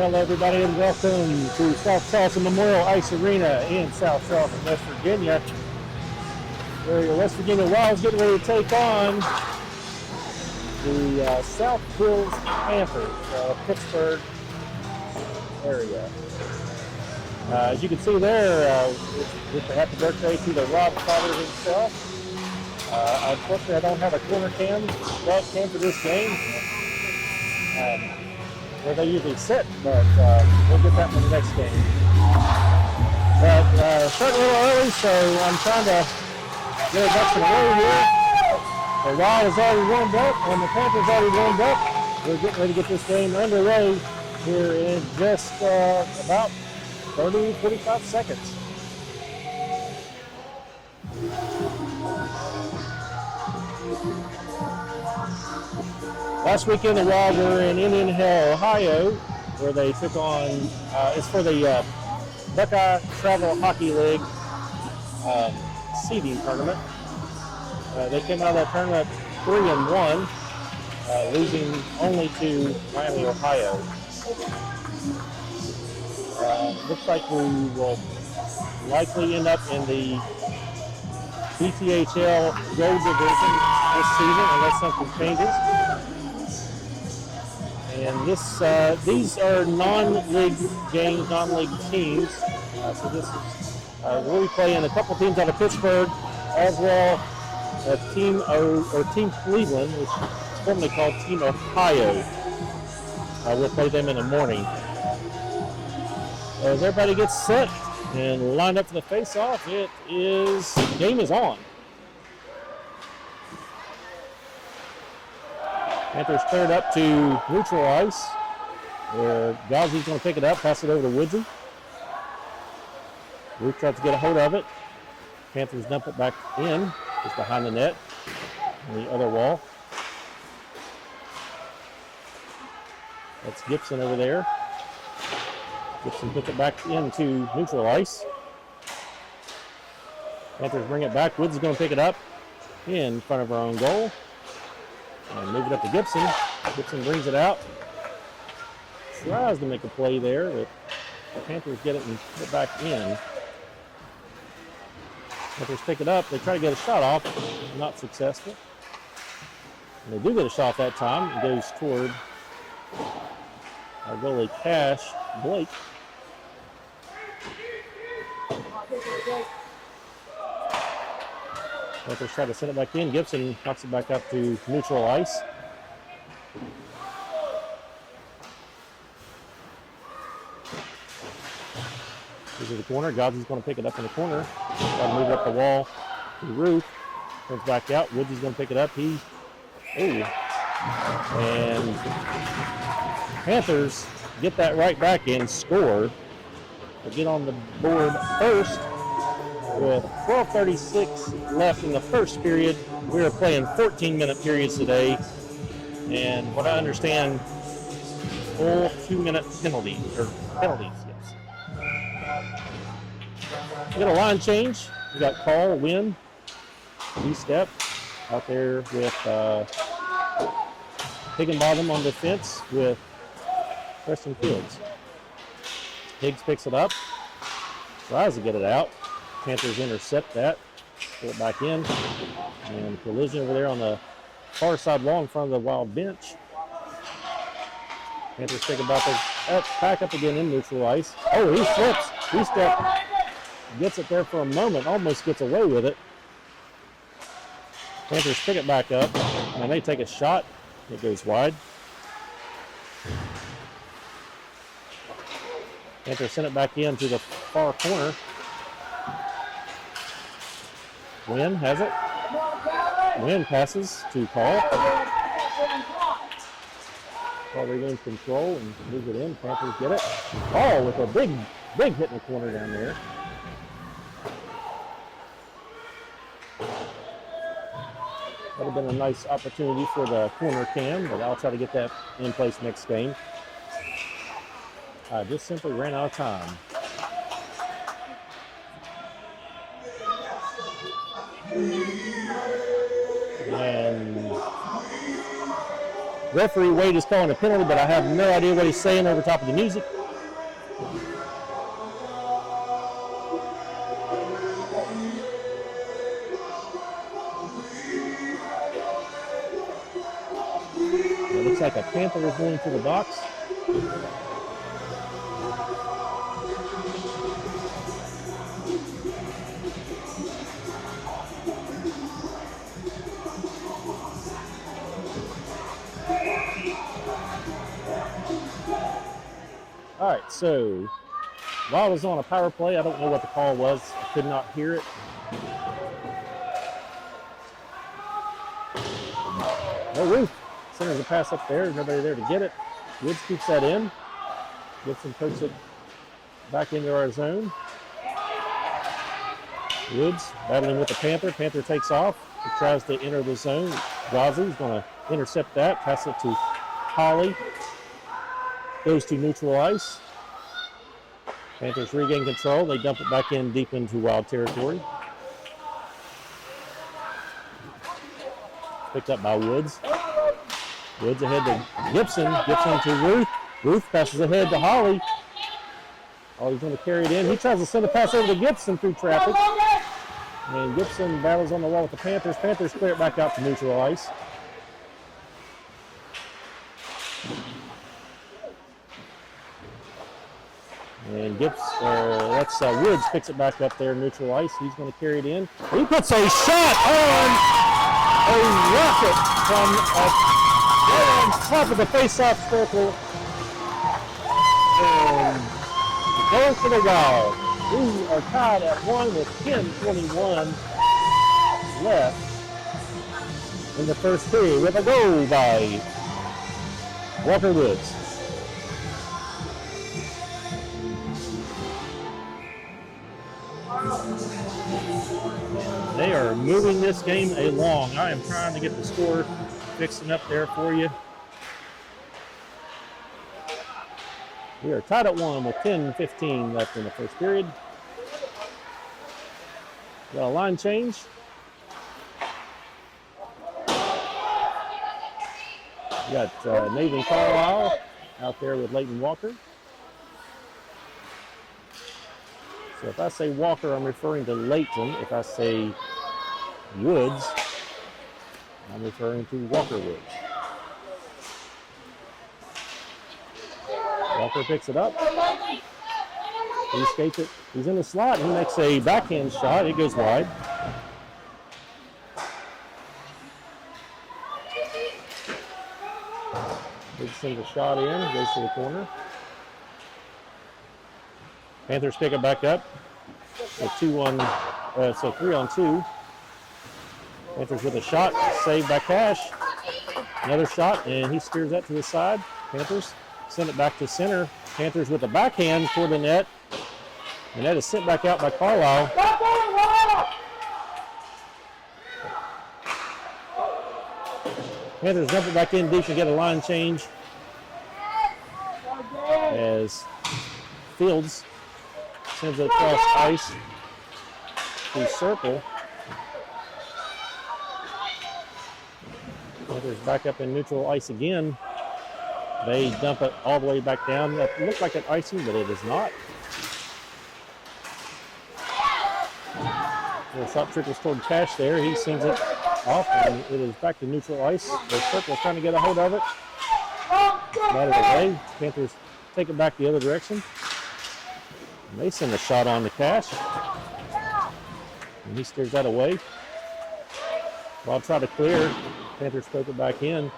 hello everybody, and welcome to South Charleston Memorial Ice Arena in South Charleston, West Virginia, where your West Virginia Wild's getting ready to take on the South Hills Panthers, Pittsburgh area. As you can see there, just a happy birthday to the Rob Father himself. Unfortunately, I don't have a corner cam for this game. Where they usually sit, but we'll get that for the next game. But starting a little early, so I'm trying to get a ducks in a row here. The Wild is already warmed up, and the Panthers already warmed up. We're getting ready to get this game underway here in just about 30-45 seconds. Last weekend, the Wild were in Indian Hill, Ohio, where they took on, it's for the Buckeye Travel Hockey League seeding tournament. They came out of that tournament 3-1, losing only to Miami, Ohio. Looks like we will likely end up in the BTHL Gold Division this season unless something changes. And these are non-league games, non-league teams. So this is we'll be playing a couple teams out of Pittsburgh, as well as Team Cleveland, which is formerly called Team Ohio. We'll play them in the morning. As everybody gets set and lined up for the face-off, the game is on. Panthers cleared up to neutral ice, where Gauzy's going to pick it up, pass it over to Woodsy. Ruth tries to get a hold of it. Panthers dump it back in, just behind the net, on the other wall. That's Gibson over there. Gibson puts it back into neutral ice. Panthers bring it back. Woodsy's going to pick it up in front of our own goal. And move it up to Gibson. Gibson brings it out. Tries to make a play there, but the Panthers get it and put it back in. Panthers pick it up. They try to get a shot off. Not successful. And they do get a shot that time. It goes toward our goalie, Cash Blake. Panthers try to send it back in. Gibson knocks it back up to neutral ice. This is the corner. Gauzy's going to pick it up in the corner. Try to move it up the wall to the roof. Turns back out. Woodsy's going to pick it up. And Panthers get that right back and score. They get on the board first. With 12:36 left in the first period, we are playing 14-minute periods today, and what I understand, full 2-minute penalties. Yes. We got a line change. We got Call, Wynn, D-Step out there with Higginbottom on defense with Preston Fields. Higgs picks it up, tries to get it out. Panthers intercept that, pull it back in, and collision over there on the far side wall in front of the Wild bench. Panthers pick about back up again in neutral ice. Oh, he slips. Gets it there for a moment, almost gets away with it. Panthers pick it back up, and they take a shot. It goes wide. Panthers send it back into the far corner. Wynn has it. Wynn passes to Paul. Paul regains control and moves it in. Panthers get it. Paul with a big hit in the corner down there. That would have been a nice opportunity for the corner cam, but I'll try to get that in place next game. I just simply ran out of time. And Referee Wade is calling a penalty, but I have no idea what he's saying over top of the music. It looks like a Panther is going to the box. All right, so while I was on a power play, I don't know what the call was. I could not hear it. No Ruth. Centers a pass up there. Nobody there to get it. Woods keeps that in. Gibson puts it back into our zone. Woods battling with the Panther. Panther takes off. He tries to enter the zone. Ghazi's going to intercept that. Pass it to Holly. Goes to neutral ice. Panthers regain control. They dump it back in deep into wild territory. Picked up by Woods. Woods ahead to Gibson. Gibson to Ruth. Ruth passes ahead to Holly. Holly's going to carry it in. He tries to send a pass over to Gibson through traffic. And Gibson battles on the wall with the Panthers. Panthers clear it back out to neutral ice. And that's Woods picks it back up there, neutral ice. He's going to carry it in. He puts a shot on a rocket from on top of the face-off circle. And going for the Wild. We are tied at 1 with 10:21 left in the first period with a goal by Walker Woods. They are moving this game along. I am trying to get the score fixing up there for you. We are tied at 1 with 10:15 left in the first period. Got a line change. We got Nathan Carlisle out there with Leighton Walker. So if I say Walker, I'm referring to Leighton. If I say Woods, I'm referring to Walker Woods. Walker picks it up. He skates it. He's in the slot. He makes a backhand shot. It goes wide. He sends a shot in. Goes to the corner. Panthers pick it back up. So 3-on-2. Panthers with a shot, saved by Cash. Another shot, and he steers that to the side. Panthers send it back to center. Panthers with a backhand for the net. And that is sent back out by Carlisle. Panthers dump it back in deep and get a line change as Fields sends it across ice to circle. Panthers back up in neutral ice again. They dump it all the way back down. It looks like an icing, but it is not. The shot trickles toward Cash there. He sends it off, and it is back to neutral ice. The circle is trying to get a hold of it. Batted away. Panthers take it back the other direction. And they send a shot on to Cash. And he steers that away. Ball tried to clear. Panthers poke it back in.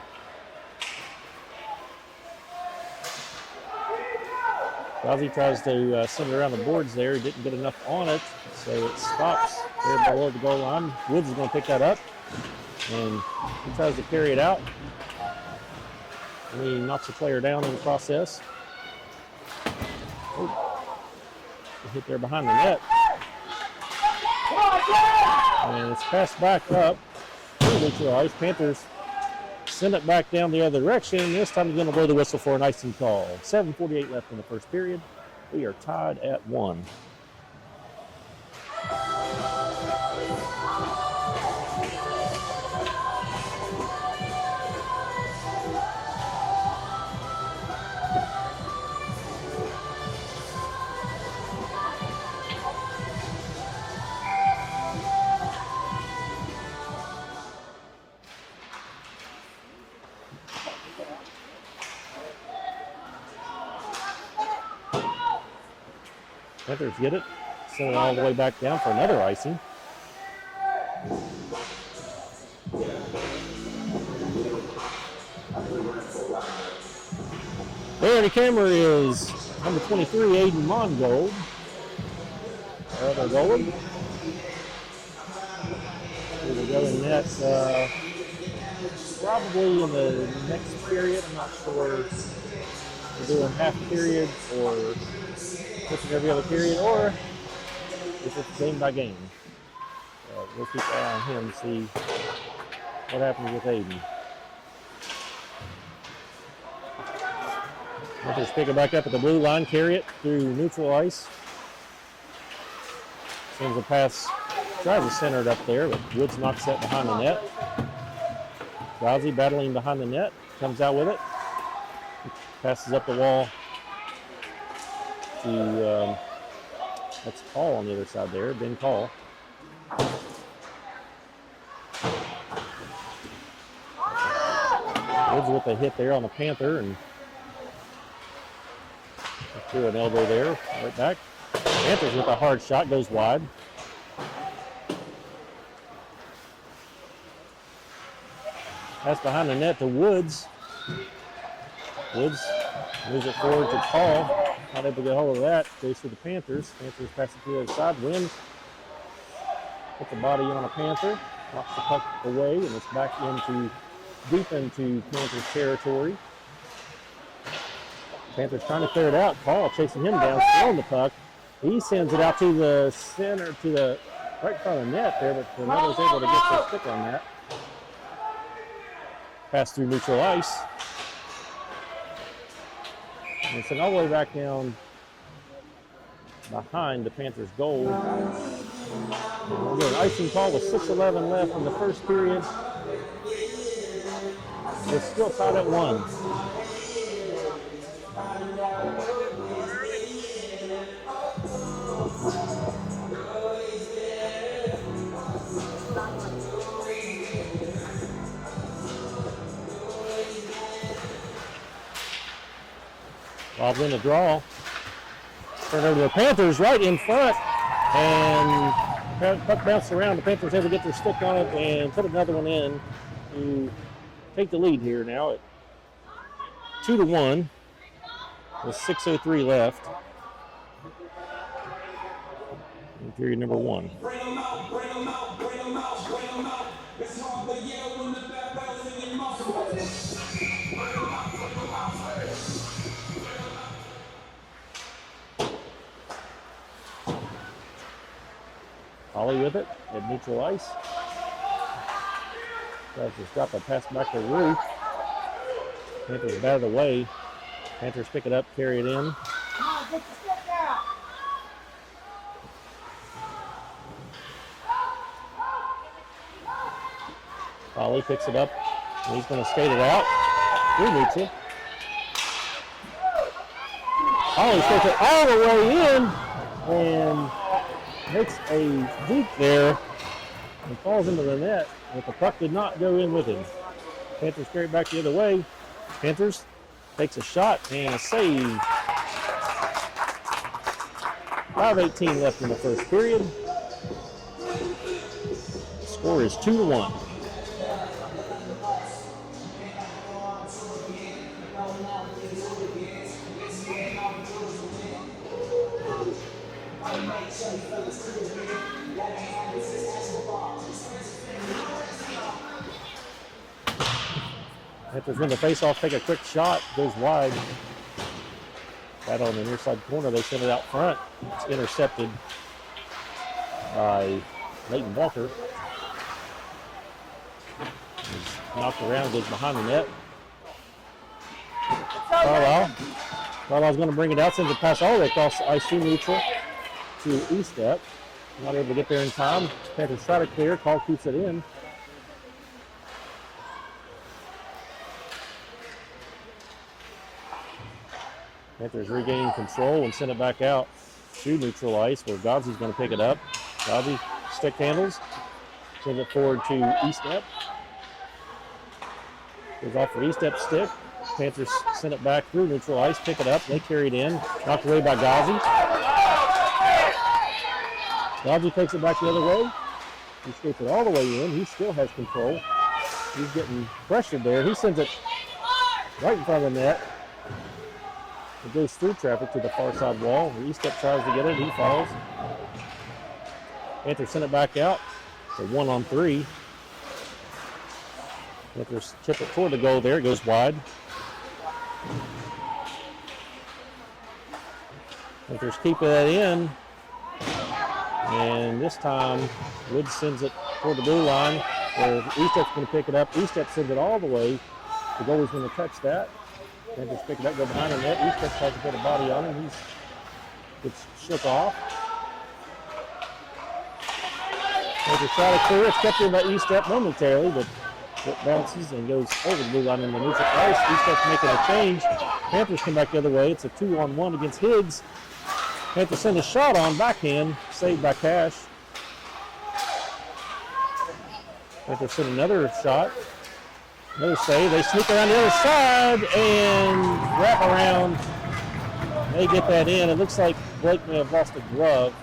Ghazi tries to send it around the boards there. He didn't get enough on it, so it stops there below the goal line. Woods is going to pick that up, and he tries to carry it out. And he knocks the player down in the process. Hit there behind the net. And it's passed back up to neutral ice. Panthers send it back down the other direction. This time they're going to blow the whistle for an icing call. 7:48 left in the first period. We are tied at 1. Panthers get it. Send it all the way back down for another icing. There, the camera is number 23, Aiden Mongold. They're going. We'll go in net probably in the next period. I'm not sure if we're doing half period or switching every other period, or if it's game by game. We'll keep an eye on him and see what happens with Aiden. Panthers pick it back up at the blue line, carry it through neutral ice. Sends a pass, tries to center it up there, but Woods knocks that behind the net. Rousey battling behind the net, comes out with it. Passes up the wall to, that's Call on the other side there, Ben Call. Woods with a hit there on the Panther and threw an elbow there, right back. Panthers with a hard shot, goes wide. Pass behind the net to Woods. Woods moves it forward to Call. Not able to get hold of that. Goes to the Panthers. Panthers pass it to the other side. Wins. Put the body on a Panther. Knocks the puck away, and it's back deep into Panthers territory. Panthers trying to clear it out. Call chasing him down, throwing the puck. He sends it out to the center, to the right front of the net there, but Fernando was able to get their stick on that. Pass through neutral ice. And it's all the way back down behind the Panthers' goal. We'll get an icing call with 6:11 left in the first period. We're still tied at 1. Bob's in the draw. Turn over to the Panthers right in front. And puck bounced around. The Panthers able to get their stick on it and put another one in to take the lead here now at 2-1 with 6:03 left in period number 1. Holly with it at neutral ice. Tries to drop a pass back to Ruth. Panthers batted away. Panthers pick it up, carry it in. Holly picks it up, and he's going to skate it out. Through neutral. Holly skates it all the way in, and makes a deke there and falls into the net, but the puck did not go in with him. Panthers carry it back the other way. Panthers takes a shot and a save. 5:18 left in the first period. The score is 2-1. Panthers win the face-off, take a quick shot, goes wide. That on the near side corner, they send it out front. It's intercepted by Leighton Walker. He's knocked around, goes behind the net. Carlisle's going to bring it out, sends a pass all the way across the ice to neutral to E-step. Not able to get there in time. Panthers try to clear, Call keeps it in. Panthers regaining control and send it back out to neutral ice where Godsey's going to pick it up. Godsey stick handles, sends it forward to E-step. Goes off for E-step stick. Panthers send it back through neutral ice, pick it up, they carry it in, knocked away by Godsey. Dodgy takes it back the other way. He skates it all the way in. He still has control. He's getting pressured there. He sends it right in front of the net. It goes through traffic to the far side wall. E-Step tries to get it. He falls. Panthers send it back out. It's a 1-on-3. Panthers chip it toward the goal there. It goes wide. Panthers keep that in. And this time, Woods sends it toward the blue line. Where E-Step's going to pick it up. E-Step sends it all the way. The goalie's going to touch that. Panthers pick it up, go behind the net. E-Step tries to put a body on him. He gets shook off. Panthers try to clear. It's kept in by E-Step momentarily, but it bounces and goes over the blue line in the neutral ice. E-Step's making a change. Panthers come back the other way. It's a 2-on-1 against Higgs. Panthers send a shot on backhand, saved by Cash. Panthers send another shot. Another save. They sneak around the other side and wrap around. They get that in. It looks like Blake may have lost a glove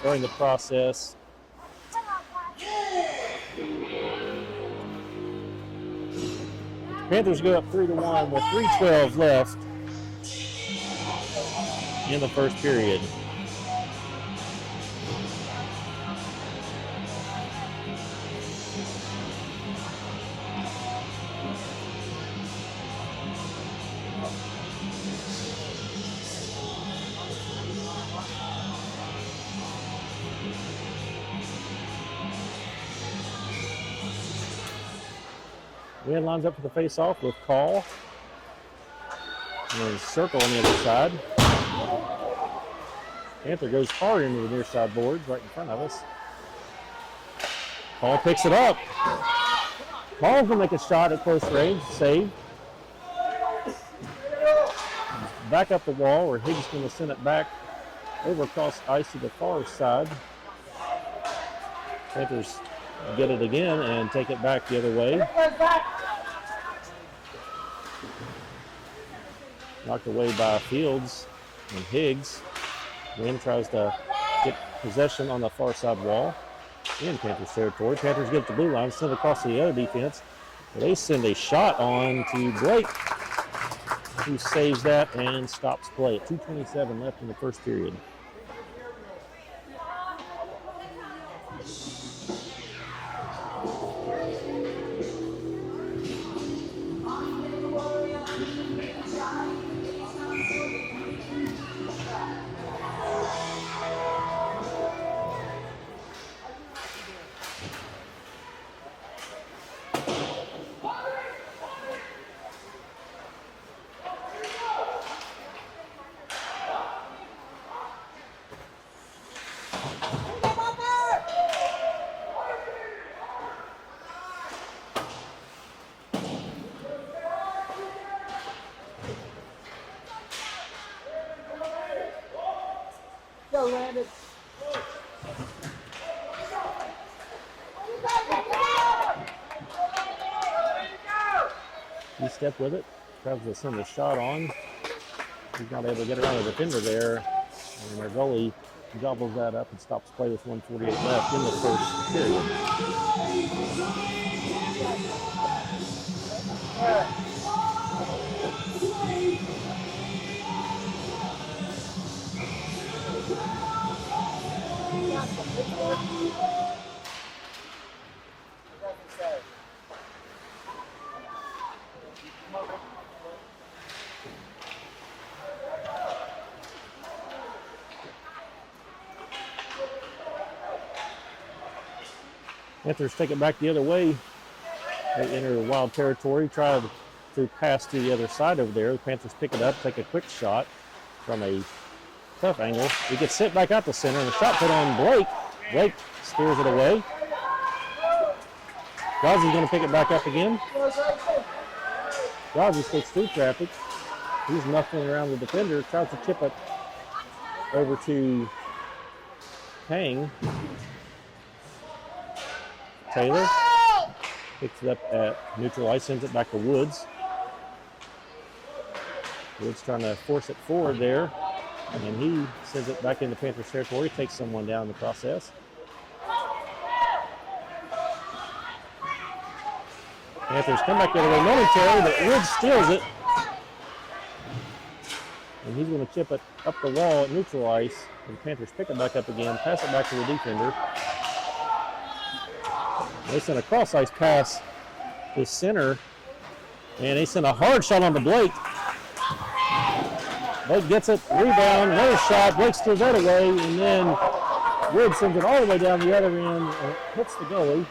during the process. Panthers go up 3-1 with 3:12 left in the first period. Wynn lines up for the face-off with Call. And then circle on the other side. Panther goes hard into the near side boards right in front of us. Call picks it up. Call's gonna make a shot at close range, save. Back up the wall where Higgs gonna send it back over across ice to the far side. Panthers get it again and take it back the other way. Knocked away by Fields and Higgs. Wynn tries to get possession on the far side wall in Panthers territory. Panthers get the blue line, send it across to the other defense. They send a shot on to Blake, who saves that and stops play at 2:27 left in the first period. Go, Landon. He stepped with it, tries to send a shot on. He's not able to get around the defender there, and their goalie gobbles that up and stops play with 1:48 left in the first period. Panthers take it back the other way. They enter wild territory, try to pass to the other side over there. The Panthers pick it up, take a quick shot from a tough angle. He gets sent back out the center, and a shot put on Blake. Blake steers it away. Gozzi's going to pick it back up again. Gozzi sticks through traffic. He's knuckling around the defender, tries to chip it over to Hang. Taylor picks it up at neutral ice, sends it back to Woods. Woods trying to force it forward there. And he sends it back into Panthers territory, takes someone down in the process. Panthers come back the other way momentarily, but Woods steals it. And he's going to chip it up the wall at neutral ice. And the Panthers pick it back up again, pass it back to the defender. They send a cross ice pass to center. And they send a hard shot on to Blake. Blake gets it, rebound, another shot. Blake steals that away, and then Woods sends it all the way down the other end and it hits the goalie.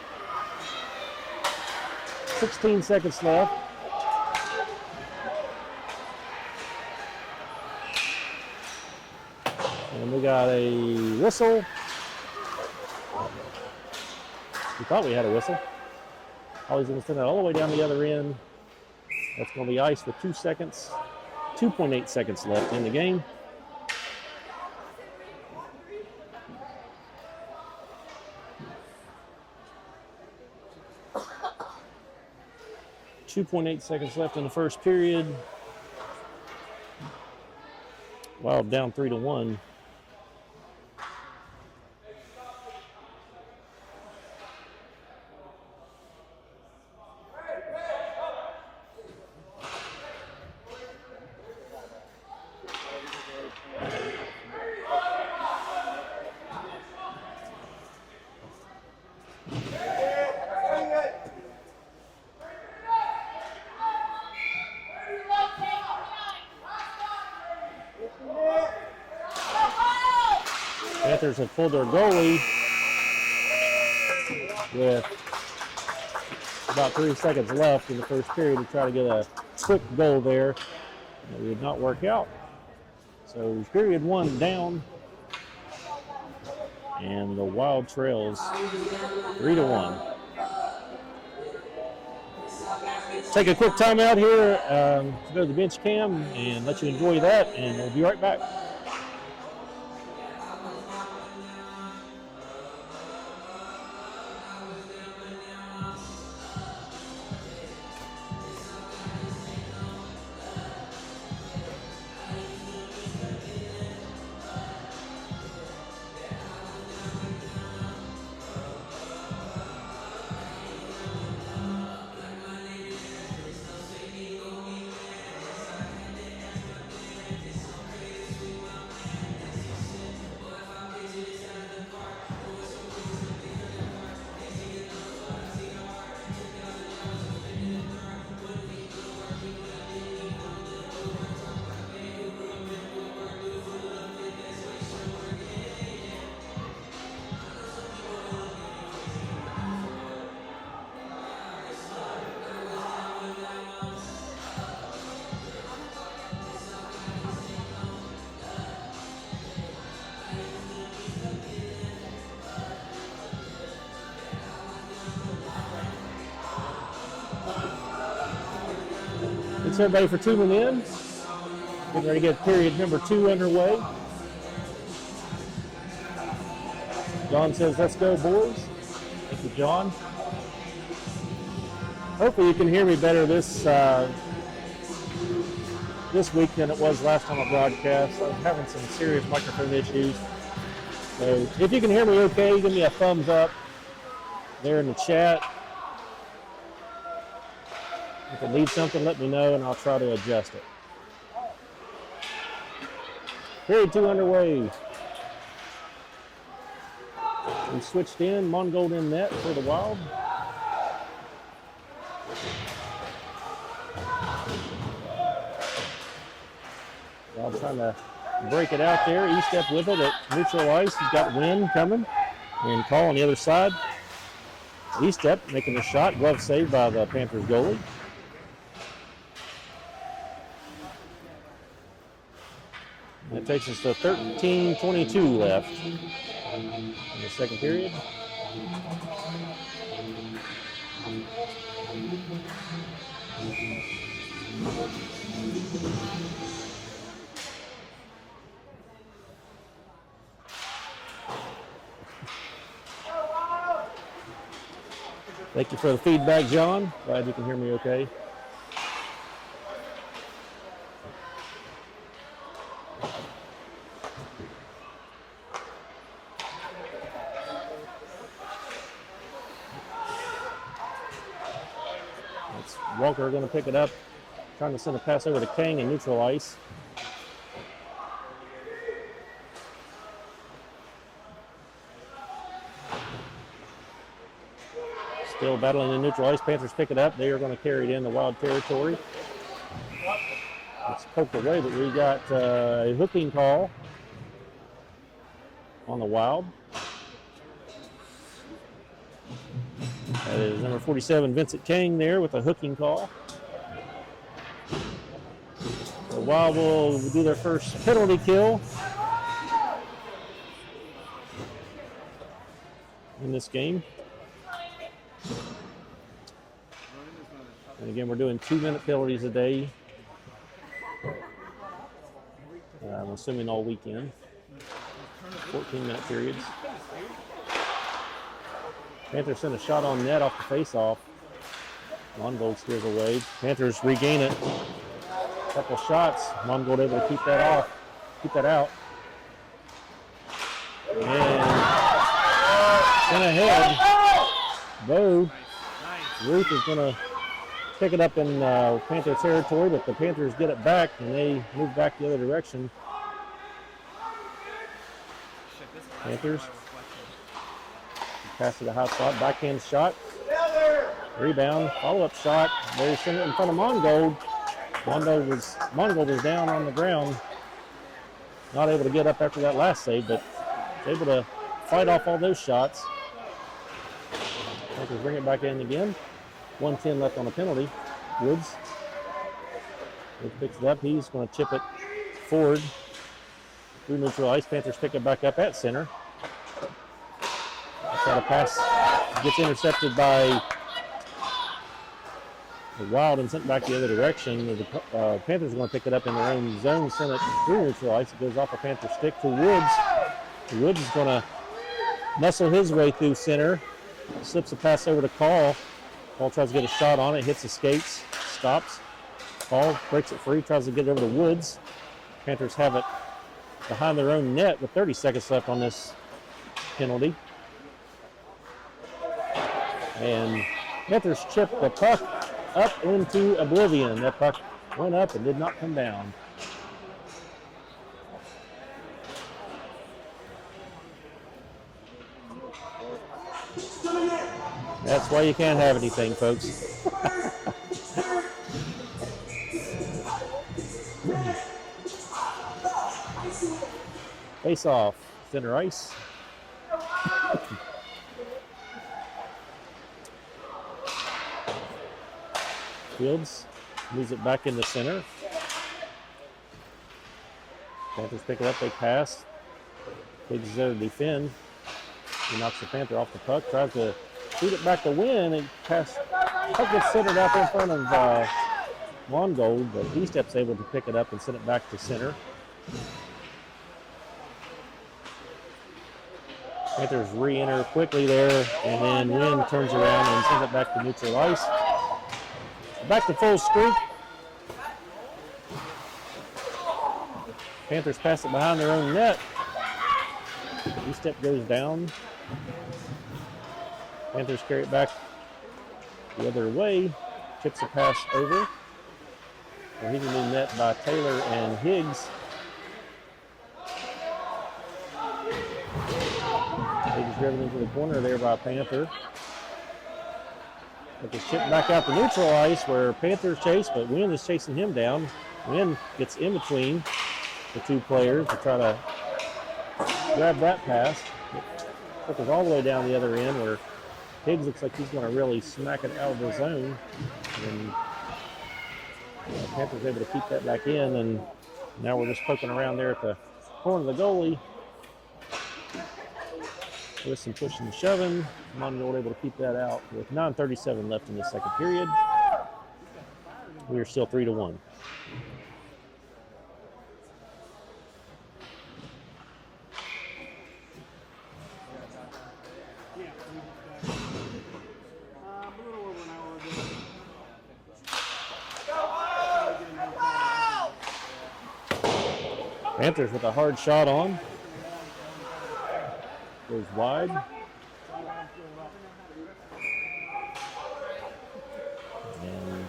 16 seconds left. And we got a whistle. We thought we had a whistle. Holly's going to send it all the way down the other end. That's going to be iced with 2 seconds. 2.8 seconds left in the game. .8 seconds left in the first period. Wild down 3-1. Panthers have pulled their goalie with about 3 seconds left in the first period to try to get a quick goal there. It did not work out. So period 1 down, and the Wild trails 3-1. Take a quick timeout here to go to the bench cam and let you enjoy that, and we'll be right back. Thanks everybody for tuning in. Getting ready to get period number 2 underway. John says, let's go, boys. Thank you, John. Hopefully you can hear me better this week than it was last time I broadcast. I was having some serious microphone issues. So if you can hear me okay, give me a thumbs up there in the chat. If it needs something, let me know and I'll try to adjust it. Period 2 underway. We switched in, Mongold in net for the Wild. Wild trying to break it out there. E-step with it at neutral ice. He's got wind coming. And call on the other side. E-step making the shot. Glove saved by the Panthers goalie. That takes us to 13:22 left in the second period. Thank you for the feedback, John. Glad you can hear me okay. It's Walker going to pick it up, trying to send a pass over to King and neutral ice. Still battling in neutral ice. Panthers pick it up. They are going to carry it in the Wild territory. It's poked away, but we got a hooking call on the Wild. That is number 47, Vincent King, there with a hooking call. The Wild will do their first penalty kill in this game. And again, we're doing 2-minute penalties a day. I'm assuming all weekend. 14-minute periods. Panthers send a shot on net off the face-off. Mongold steers away. Panthers regain it. A couple shots. Mongold able to keep that out. And sent ahead. Bo Ruth is going to pick it up in Panther territory, but the Panthers get it back and they move back the other direction. Panthers pass to the high spot, backhand shot, rebound, follow-up shot. They send it in front of Mongold. Mongold was down on the ground, not able to get up after that last save, but able to fight off all those shots. Panthers bring it back in again. 1:10 left on the penalty. Woods picks it up. He's going to chip it forward through neutral ice. Panthers pick it back up at center. Try to pass. Gets intercepted by the Wild and sent back the other direction. The Panthers are going to pick it up in their own zone, send it through neutral ice. It goes off a Panther stick to Woods. Woods is going to muscle his way through center. Slips a pass over to Call. Call tries to get a shot on it, hits the skates, stops. Call breaks it free, tries to get it over to Woods. Panthers have it behind their own net with 30 seconds left on this penalty. And Panthers chip the puck up into oblivion. That puck went up and did not come down. That's why you can't have anything, folks. Face off, center ice. Fields moves it back into center. Panthers pick it up, they pass. Higgs is there to defend. He knocks the Panther off the puck, tries to shoot it back to win, and pass. Puck gets centered out there in front of Mongold, but he steps able to pick it up and send it back to center. Panthers re-enter quickly there, and then Wynn turns around and sends it back to neutral ice. Back to full streak. Panthers pass it behind their own net. E-step goes down. Panthers carry it back the other way. Chips a pass over. We're hitting the net by Taylor and Higgs. Higgs driven into the corner there by Panther. But the chip back out to neutral ice where Panthers chase, but Wynn is chasing him down. Wynn gets in between the two players to try to grab that pass. Took us all the way down the other end where Higgs looks like he's going to really smack it out of the zone. And Panthers able to keep that back in, and now we're just poking around there at the corner of the goalie. With some pushing and shoving, Mongold able to keep that out with 9:37 left in the second period. We are still 3-1. Panthers with a hard shot on. Goes wide. And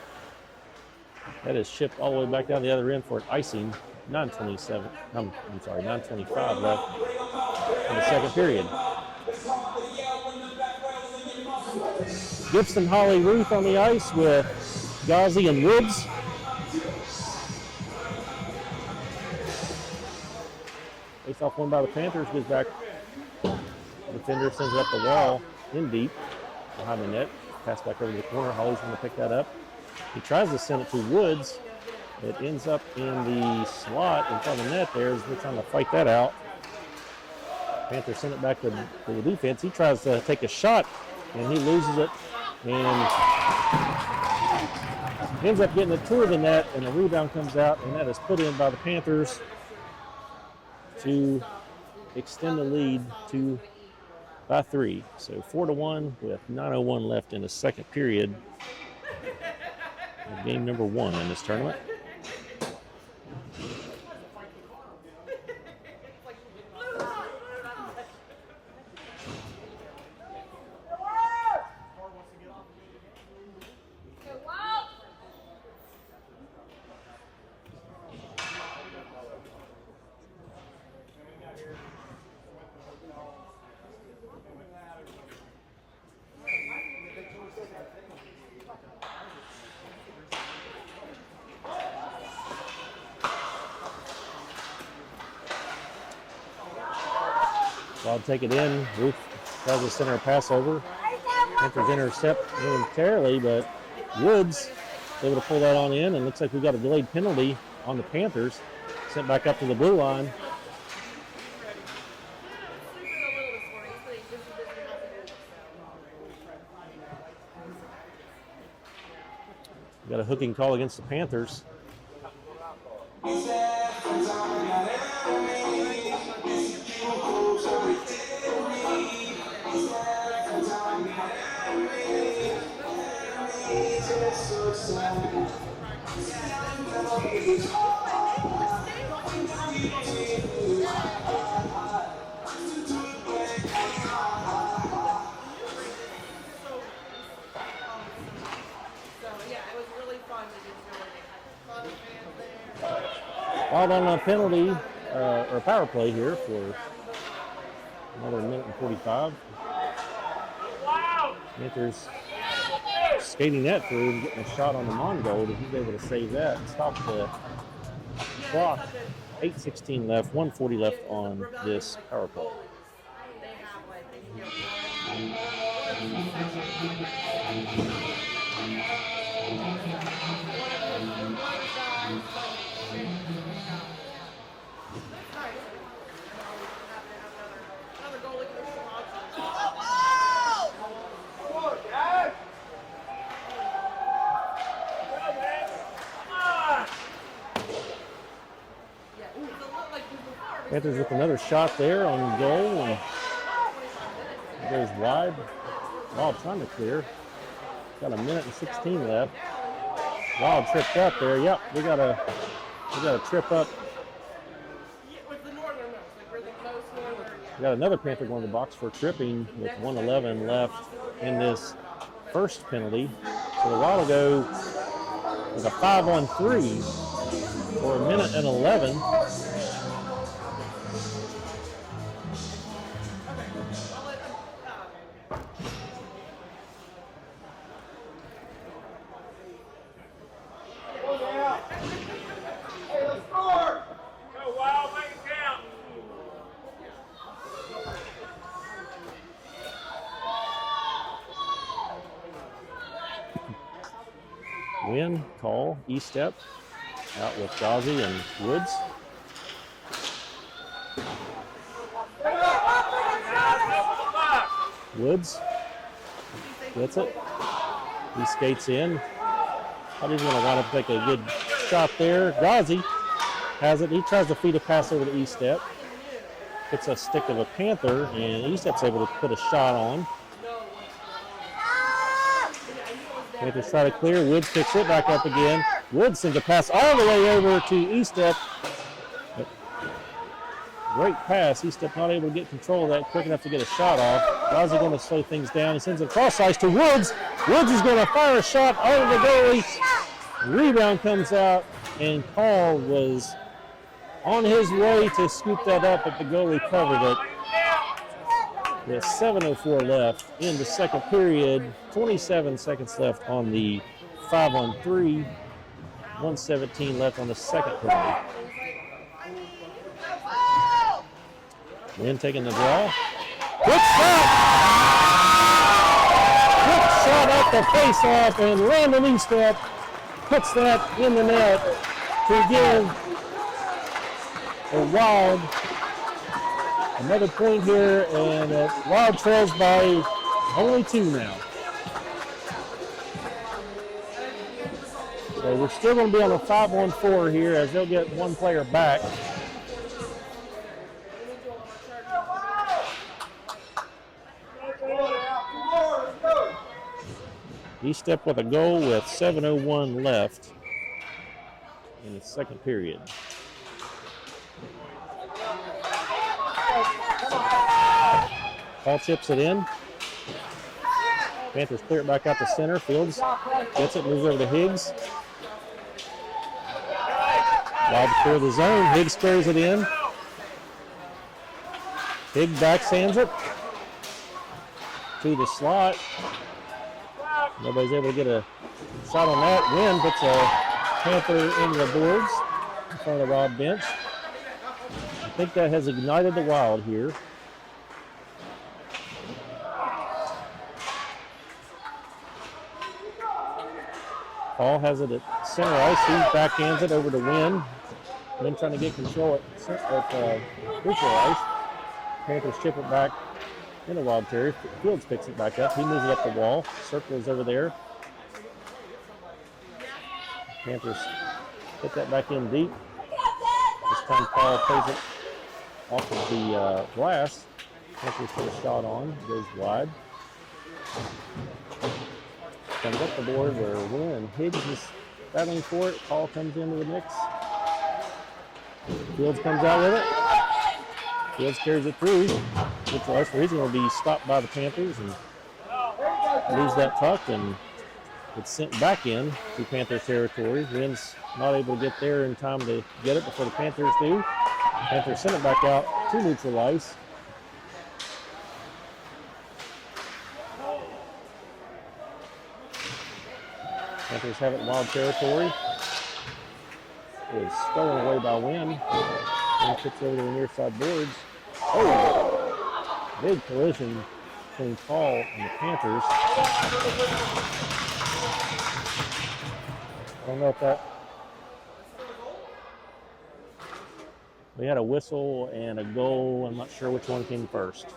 That is shipped all the way back down the other end for an icing. 9:27. I'm sorry, 9:25 left in the second period. Gibson, Holly, Ruth on the ice with Ghazi and Woods. Face-off won by the Panthers. Goes back. Defender sends it up the wall in deep behind the net. Pass back over to the corner. Holly's going to pick that up. He tries to send it to Woods. It ends up in the slot in front of the net there as we're trying to fight that out. Panthers send it back to the defense. He tries to take a shot, and he loses it and ends up getting it toward the net, and the rebound comes out, and that is put in by the Panthers to extend the lead by 3. So 4-1 with 9:01 left in the second period of game number 1 in this tournament. Wild take it in. Ruth tries to center a pass over. Panthers intercept momentarily, but Woods is able to pull that on in, and looks like we got a delayed penalty on the Panthers. Sent back up to the blue line. We got a hooking call against the Panthers. Wild on a penalty or power play here for another minute and 45. Panthers skating that through and getting a shot on the Mongold, and he's able to save that and stop the clock. 8:16 left, 1:40 left on this power play. Panthers with another shot there on goal, and it goes wide. Wild trying to clear. Got a minute and 16 left. Wild tripped up there. Yep, we got a trip up. We got another Panther going to the box for tripping with 1:11 left in this first penalty. So the Wild will go with a 5-on-3 for a minute and 11. Win, call, E-step, out with Ghazi and Woods. Woods gets it. He skates in. Thought he was going to line up and take a good shot there. Ghazi has it. He tries to feed a pass over to E-step. Gets a stick of a Panther, and E-step's able to put a shot on. Panthers try to clear. Woods picks it back up again. Woods sends a pass all the way over to E-step. Great pass. E-step not able to get control of that quick enough to get a shot off. Ghazi going to slow things down. He sends it cross ice to Woods. Woods is going to fire a shot over the goalie. Rebound comes out, and Call was on his way to scoop that up, but the goalie covered it. With 7:04 left in the second period, 27 seconds left on the 5-on-3, 1:17 left on the second period. Wynn taking the draw. Quick shot! Quick shot at the face-off, and Landon Eastep puts that in the net to give a Wild another point here, and Wild trails by only 2 now. So we're still going to be on a 5-on-4 here as they'll get one player back. He stepped with a goal with 7:01 left in the second period. Paul chips it in. Panthers clear it back out to center. Fields gets it, moves over to Higgs. Wild to clear the zone. Higgs carries it in. Higgs backhands it to the slot. Nobody's able to get a shot on that. Wynn puts a Panther into the boards in front of the Wild bench. I think that has ignited the Wild here. Paul has it at center ice. He backhands it over to Wynn. Wynn trying to get control at neutral ice. Panthers chip it back in the Wild territory. Fields picks it back up. He moves it up the wall. Circles over there. Panthers put that back in deep. This time Paul plays it off of the glass. Panthers put a shot on. Goes wide. Comes up the board where Wynn. Higgs is battling for it. Paul comes into the mix. Fields comes out with it. Fields carries it through. He's going to be stopped by the Panthers and lose that puck, and it's sent back in to Panthers territory. Wynn's not able to get there in time to get it before the Panthers do. Panthers send it back out to neutral ice. Panthers have it in Wild territory. It is stolen away by Wynn. Wynn kicks over to the near side boards. Oh! Big collision between Paul and the Panthers. I don't know if that... We had a whistle and a goal. I'm not sure which one came first.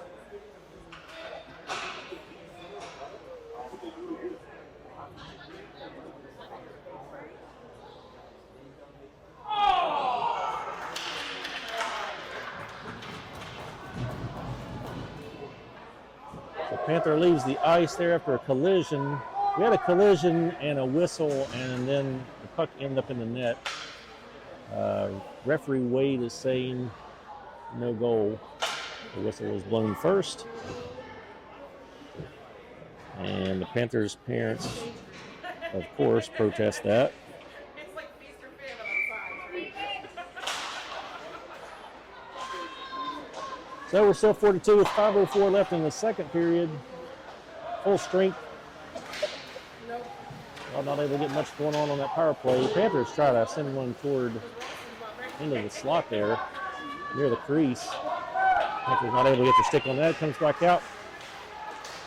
Panther leaves the ice there after a collision. We had a collision and a whistle, and then the puck ended up in the net. Referee Wade is saying no goal. The whistle was blown first. And the Panthers' parents, of course, protest that. So we're still 42 with 5:04 left in the second period. Full strength. Well, not able to get much going on that power play. Panthers try to send one toward into the slot there near the crease. Panthers not able to get their stick on that. Comes back out.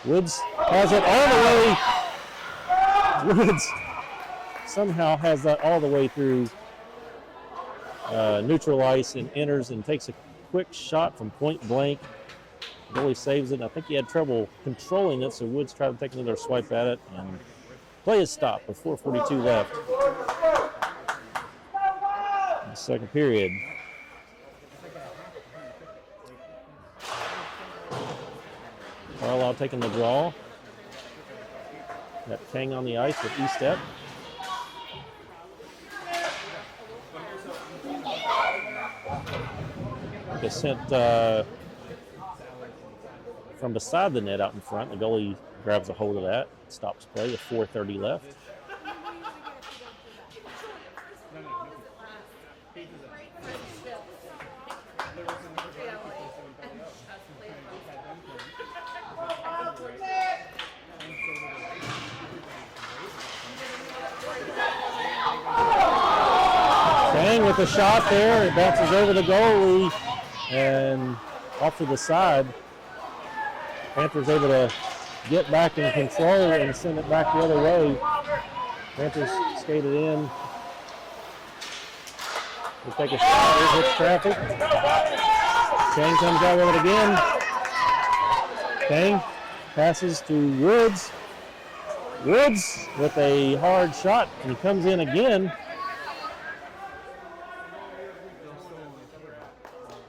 Woods has it all the way. Woods somehow has that all the way through neutral ice and enters and takes a quick shot from point blank. Goalie saves it. I think he had trouble controlling it, so Woods tried to take another swipe at it, and play is stopped with 4:42 left in the second period. Carlisle taking the draw. Got Kang on the ice with E-step. Gets sent from beside the net out in front. The goalie grabs a hold of that, stops play with 4:30 left. Dang with the shot there. It bounces over the goalie and off to the side. Panthers able to get back in control and send it back the other way. Panthers skated in. We'll take a shot. It hits traffic. Chang comes out with it again. Chang passes to Woods. Woods with a hard shot and comes in again.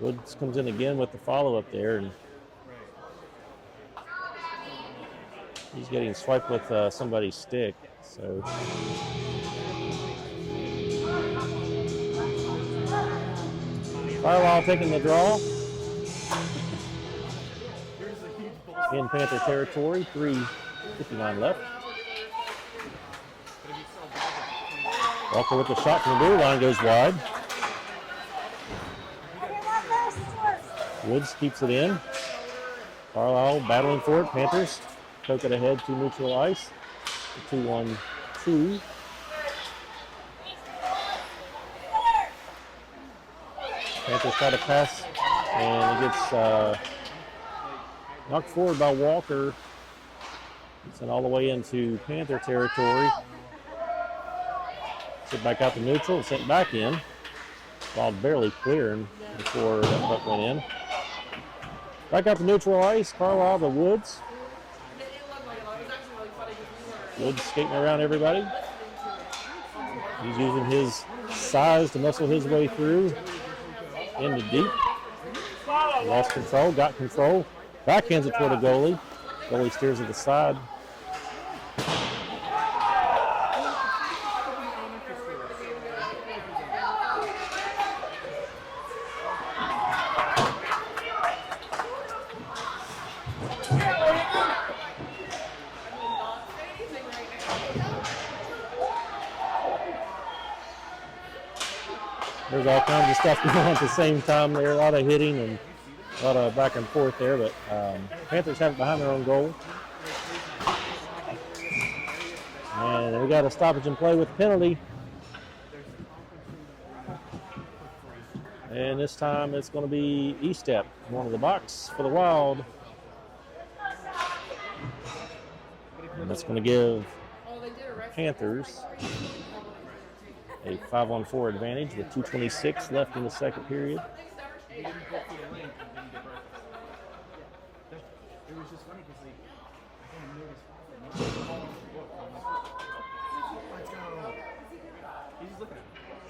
Woods comes in again with the follow-up there, and he's getting swiped with somebody's stick. So Carlisle taking the draw in Panther territory. 3:59 left. Walker with the shot from the blue line goes wide. Woods keeps it in. Carlisle battling for it. Panthers poke it ahead to neutral ice. 2-1-2. Panthers try to pass, and it gets knocked forward by Walker. Sent all the way into Panther territory. Sent back out to neutral, sent back in. Ball barely clearing before that puck went in. Back out to neutral ice, Carlisle to Woods. Woods skating around everybody. He's using his size to muscle his way through into deep. Lost control, got control. Backhands it toward the goalie. Goalie steers to the side. There's all kinds of stuff going on at the same time there. A lot of hitting and a lot of back and forth there, but Panthers have it behind their own goal. And we got a stoppage in play with a penalty. And this time it's going to be E-step, one of the box for the Wild. And that's going to give Panthers a 5-on-4 advantage with 2:26 left in the second period.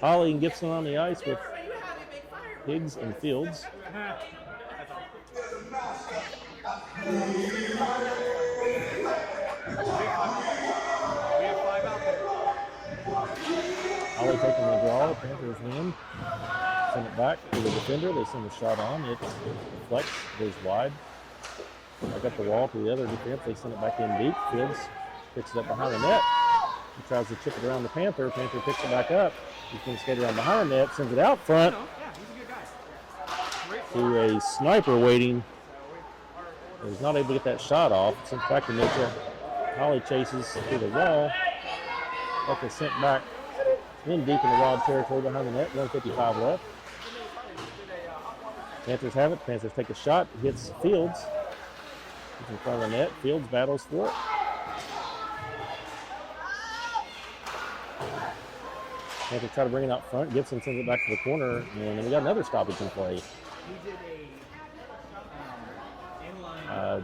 Holly and Gibson on the ice with Higgs and Fields. Holly taking the draw, the Panthers win. Send it back to the defender, they send the shot on, it deflects, goes wide. Back up the wall to the other defense, they send it back in deep. Fields picks it up behind the net. He tries to chip it around the Panther. Panther picks it back up. He's going to skate around behind the net, sends it out front to a sniper waiting. He's not able to get that shot off. Sent back to neutral. Holly chases through the wall. Puck is sent back in deep in the Wild territory behind the net. 1:55 left. Panthers have it. Panthers take a shot. Hits Fields. It's in front of the net. Fields battles for it. Panthers try to bring it out front. Gibson sends it back to the corner, and then we got another stoppage in play. I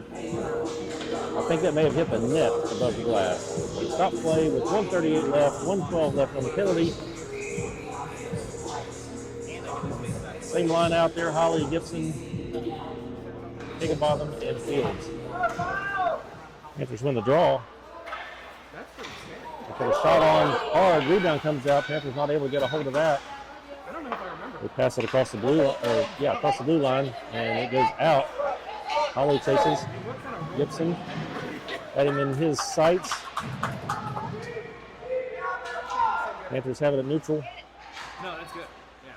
think that may have hit the net above the glass. Stop play with 1:38 left, 1:12 left on the penalty. Same line out there, Holly, Gibson, Higginbotham, and Fields. Panthers win the draw. They put a shot on hard, rebound comes out. Panthers not able to get a hold of that. They pass it across the blue, across the blue line, and it goes out. Holly chases Gibson, had him in his sights. Panthers have it at neutral. No, that's good. Yeah.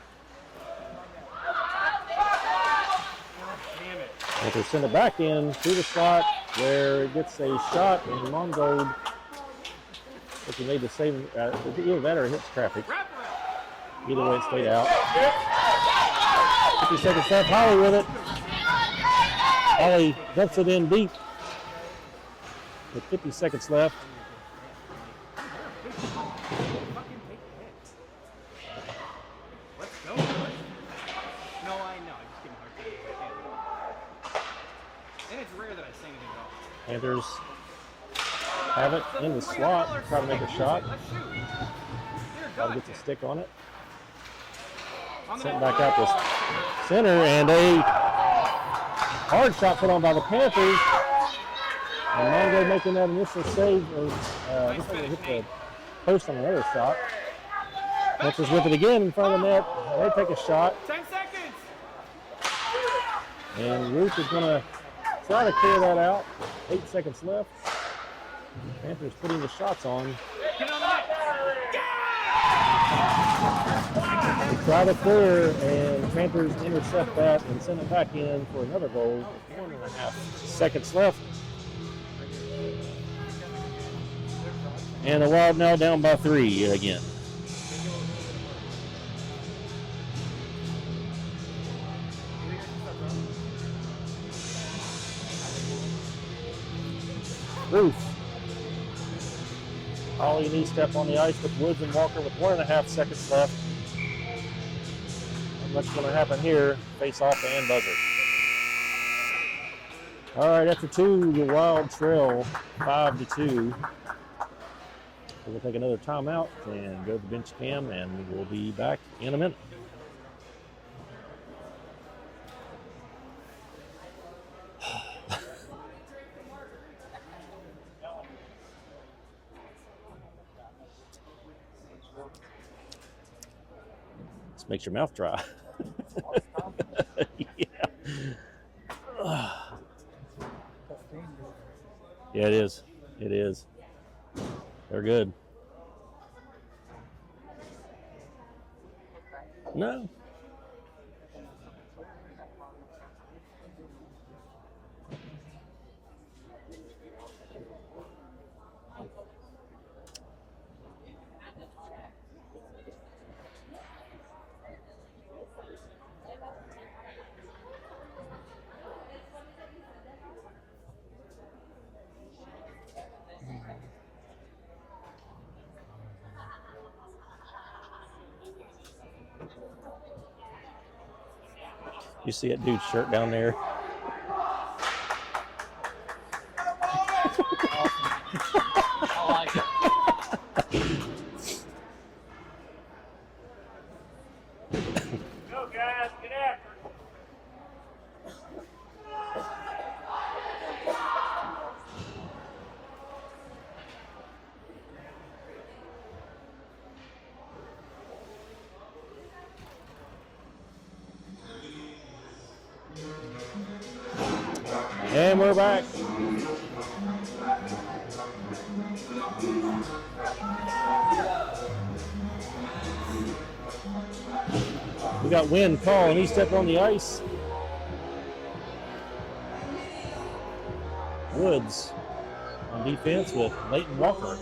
Panthers send it back in to the slot where it gets a shot, and Mongold, if he made the save, either that or it hits traffic. Either way, it stayed out. 50 seconds left. Holly with it. Holly dumps it in deep with 50 seconds left. Let's go. No, I know. I'm just giving a hard time. And it's rare that I say anything at all. Panthers have it in the slot, try to make a shot. Try to get the stick on it. Sent back out to center, and a hard shot put on by the Panthers. And Mongo making that initial save. Looks like they hit the post on another shot. Panthers with it again in front of the net. They take a shot. 10 seconds. And Ruth is going to try to clear that out. 8 seconds left. Panthers putting the shots on. Get on the net. They try to clear, and Panthers intercept that and send it back in for another goal. 1.5 seconds left. And the Wild now down by 3 again. Ruth. Holly knee step on the ice with Woods and Walker with 1.5 seconds left. Not much going to happen here. Face off and buzzer. All right, after 2, the Wild trail 5-2. We'll take another timeout and go to the bench cam, and we'll be back in a minute. This makes your mouth dry. Yeah. Yeah, it is. It is. They're good. No. You see that dude's shirt down there? I like it. Go, guys. Get after it. And we're back. We got Wynn call, and he stepped on the ice. Woods on defense with Leighton Walker.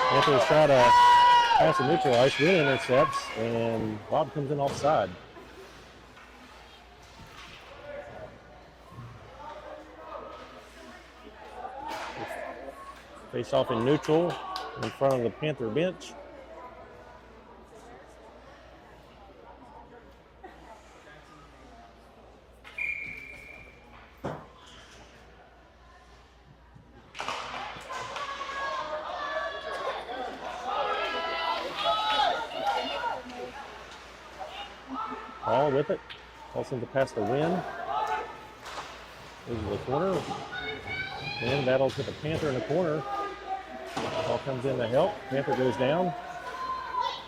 Panthers try to pass the neutral ice. Wynn intercepts, and Bob comes in offside. Face off in neutral in front of the Panther bench. Ball with it. Calls to pass the Wynn. Goes to the corner. Wynn battles with the Panther in the corner. Ball comes in to help. Panther goes down.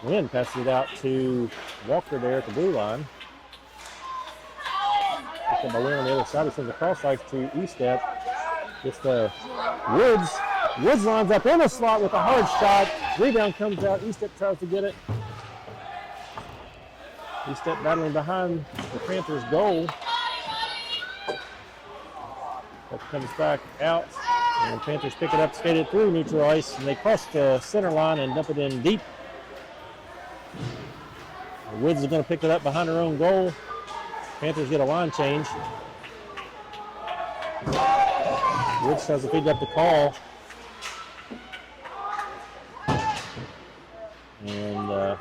Wynn passes it out to Walker there at the blue line. Picked up by Lynn on the other side. He sends a cross ice to E-Step. Gets the Woods. Woods lines up in the slot with a hard shot. Rebound comes out. E-Step tries to get it. E-Step battling behind the Panthers' goal. That comes back out. And the Panthers pick it up, skate it through neutral ice, and they cross the center line and dump it in deep. Woods is going to pick it up behind her own goal. Panthers get a line change. Woods tries to feed up the call. And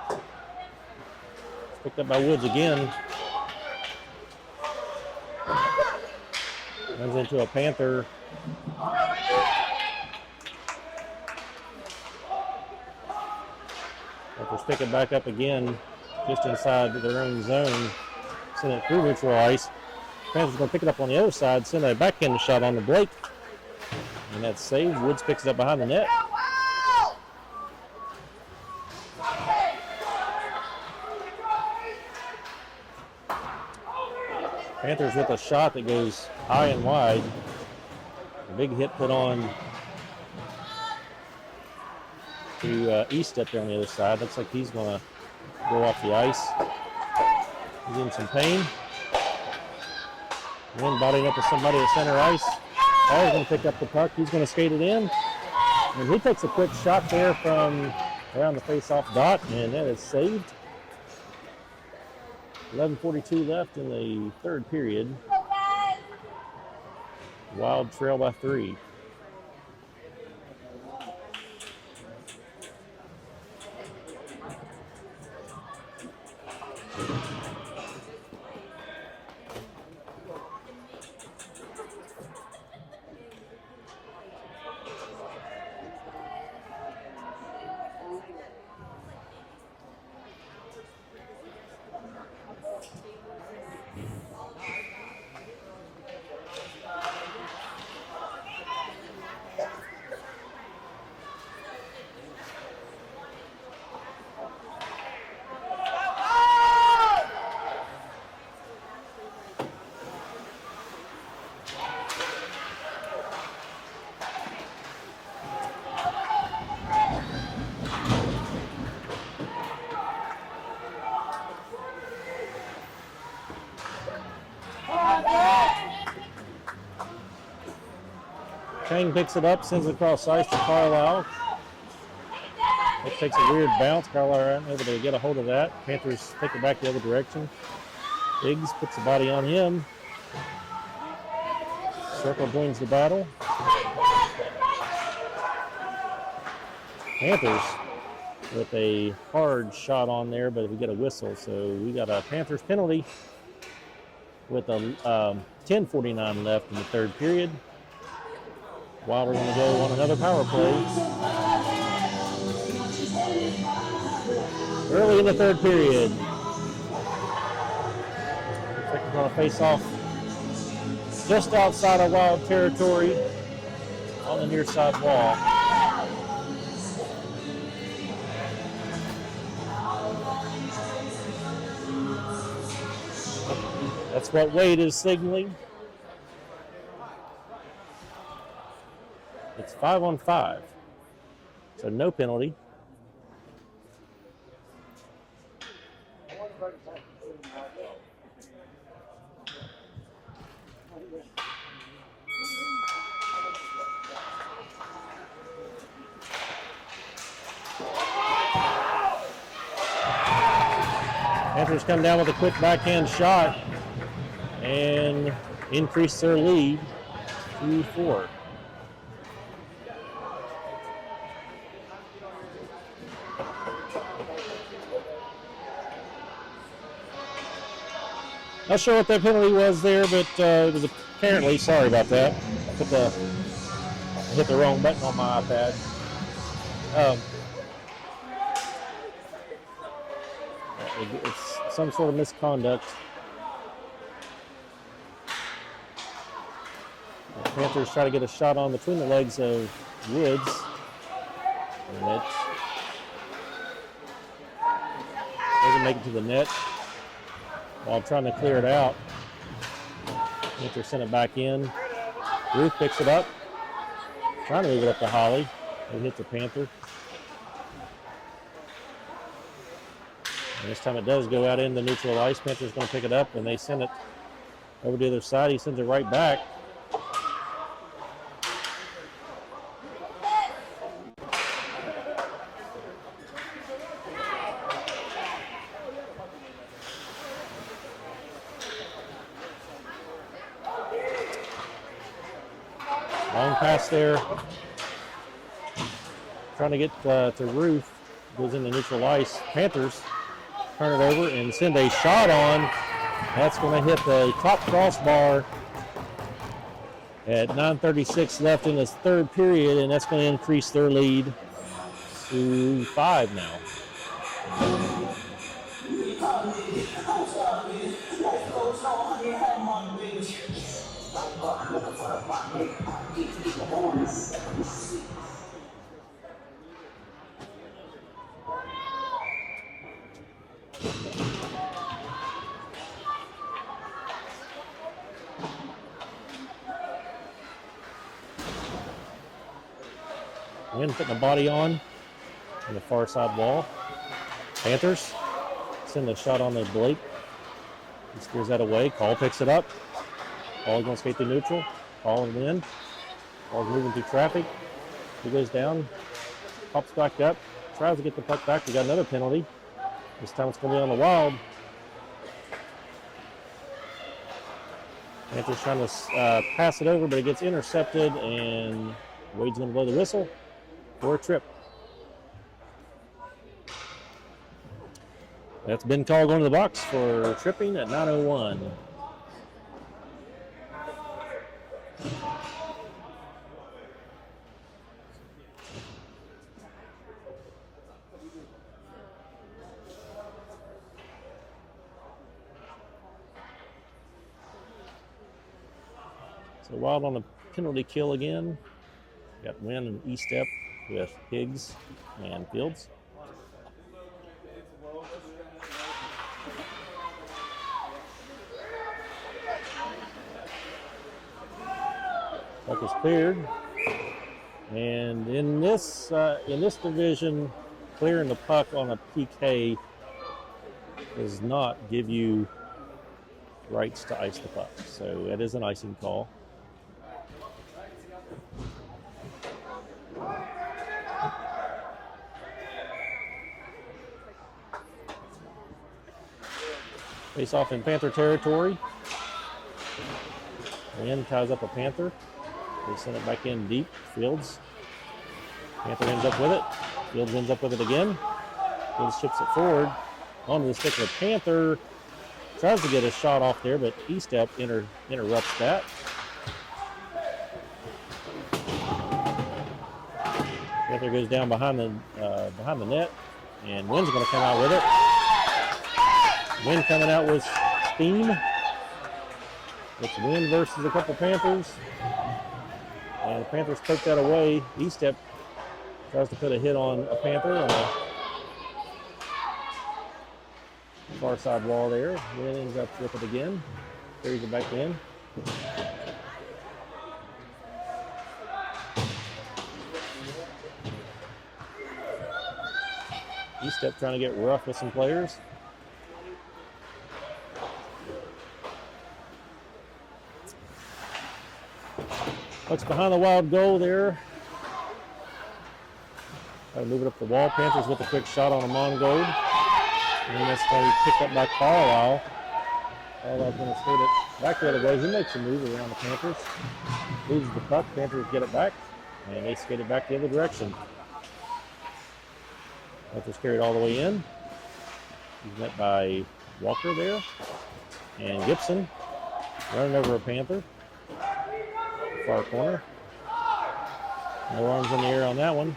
it's picked up by Woods again. Runs into a Panther. Panthers pick it back up again, just inside their own zone. Send it through neutral ice. Panthers going to pick it up on the other side, send a backhand shot on the Blake. And that's saved. Woods picks it up behind the net. Panthers with a shot that goes high and wide. A big hit put on to E-Step there on the other side. Looks like he's going to go off the ice. He's in some pain. Then bodying up with somebody at center ice. Paul's going to pick up the puck. He's going to skate it in. And he takes a quick shot there from around the face-off dot, and that is saved. 11:42 left in the third period. Wild trail by 3. Kane picks it up, sends it across ice to Carlisle. It takes a weird bounce. Carlisle able to get a hold of that. Panthers take it back the other direction. Higgs puts the body on him. Circle joins the battle. Panthers with a hard shot on there, but we get a whistle. So we got a Panthers penalty with a 10:49 left in the third period. While we're going to go on another power play. Early in the third period. Looks like we're going to face off just outside of Wild territory on the near side wall. That's what Wade is signaling. It's 5-on-5, so no penalty. Panthers come down with a quick backhand shot and increase their lead to 4. Not sure what that penalty was there, but it was apparently, sorry about that. I hit the wrong button on my iPad. It's some sort of misconduct. The Panthers try to get a shot on between the legs of Woods. And it doesn't make it to the net. While trying to clear it out. Panthers send it back in. Ruth picks it up. Trying to move it up to Holly. It hits the Panther. And this time it does go out into neutral ice. Panthers going to pick it up, and they send it over to the other side. He sends it right back. Long pass there. Trying to get to Ruth. Goes into neutral ice. Panthers turn it over and send a shot on. That's going to hit the top crossbar at 9:36 left in this third period, and that's going to increase their lead to 5 now. Wind putting the body on the far side wall. Panthers send a shot on the Blake. He steers that away. Call picks it up. Ball's going to skate to neutral. Ball and win. Ball's moving through traffic. He goes down. Pops back up. Tries to get the puck back. We got another penalty. This time it's going to be on the Wild. Panthers trying to pass it over, but it gets intercepted, and Wade's going to blow the whistle for a trip. That's been called going to the box for tripping at 9:01. So Wild on the penalty kill again. Got Wynn and E-step with Higgs and Fields. Puck is cleared, and in this division, clearing the puck on a PK does not give you rights to ice the puck, so that is an icing call. Face off in Panther territory. Wynn ties up a Panther. They send it back in deep. Fields. Panther ends up with it. Fields ends up with it again. Fields chips it forward. Onto the stick of the Panther. Tries to get a shot off there, but E-step interrupts that. Panther goes down behind the net, and Wynn's going to come out with it. Wynn coming out with steam. It's Wynn versus a couple Panthers. And the Panthers poke that away. E-step tries to put a hit on a Panther on the far side wall there. Wynn ends up with it again. Carries it back in. E-step trying to get rough with some players. Looks behind the Wild goal there. Try to move it up the wall. Panthers with a quick shot on Amon Gold. And that's going to be picked up by Carlisle. Carlisle's going to skate it back the other way. He makes a move around the Panthers. Loses the puck. Panthers get it back. And they skate it back the other direction. Panthers carried all the way in. He's met by Walker there. And Gibson running over a Panther. Far corner. No arms in the air on that one.